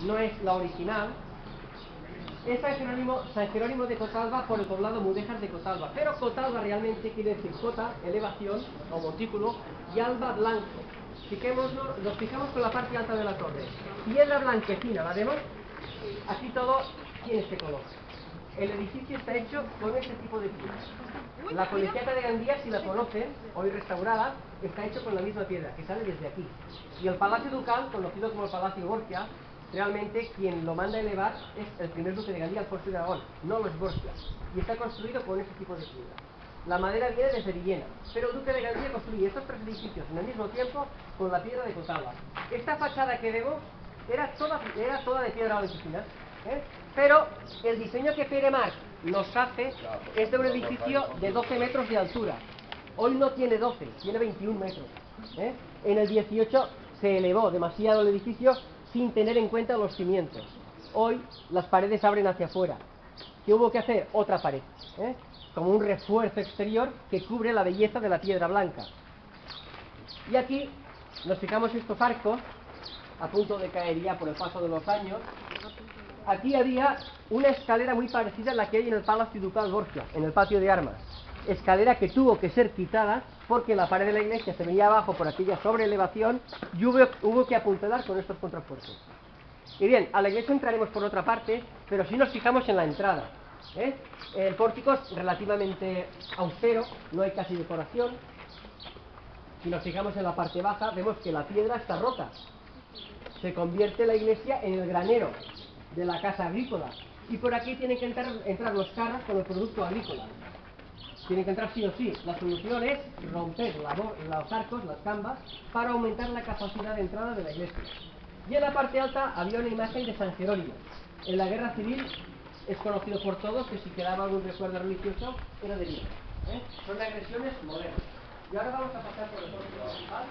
no es la original, es San Jerónimo de Cotalba por el poblado Mudéjar de Cotalba. Pero Cotalba realmente quiere decir cota, elevación o montículo, y alba, blanco. Nos fijamos con la parte alta de la torre. Piedra blanquecina, ¿la vemos? Aquí todo tiene este color. El edificio está hecho con este tipo de piedra. La Colegiata de Gandía, si la conocen, hoy restaurada, está hecho con la misma piedra, que sale desde aquí. Y el Palacio Ducal, conocido como el Palacio Borgia, realmente quien lo manda a elevar es el primer duque de Gandía, Alfonso de Aragón, no los Borgia. Y está construido con ese tipo de piedra. La madera viene desde Villena, pero el duque de Gandía construye estos tres edificios en el mismo tiempo con la piedra de Cotalba. Esta fachada que vemos era toda de piedra blanquecina, pero el diseño que Pere March nos hace es de un edificio de 12 metros de altura. Hoy no tiene 12, tiene 21 metros. En el 18 se elevó demasiado el edificio sin tener en cuenta los cimientos. Hoy las paredes abren hacia afuera. ¿Qué hubo que hacer? Otra pared, como un refuerzo exterior que cubre la belleza de la piedra blanca. Y aquí nos fijamos estos arcos a punto de caer ya por el paso de los años. Aquí había una escalera muy parecida a la que hay en el Palacio Ducal Borgia, en el patio de armas. Escalera que tuvo que ser quitada porque la pared de la iglesia se venía abajo por aquella sobreelevación y hubo que apuntalar con estos contrafuertes. Y bien, a la iglesia entraremos por otra parte, pero si nos fijamos en la entrada, el pórtico es relativamente austero, no hay casi decoración. Si nos fijamos en la parte baja, vemos que la piedra está rota. Se convierte la iglesia en el granero de la casa agrícola. Y por aquí tienen que entrar los carros con el producto agrícola. Tienen que entrar sí o sí. La solución es romper los arcos, las cambas, para aumentar la capacidad de entrada de la iglesia. Y en la parte alta había una imagen de San Jerónimo. En la guerra civil es conocido por todos que si quedaba algún recuerdo religioso era de vida. Son agresiones modernas. Y ahora vamos a pasar por el pórtico principal.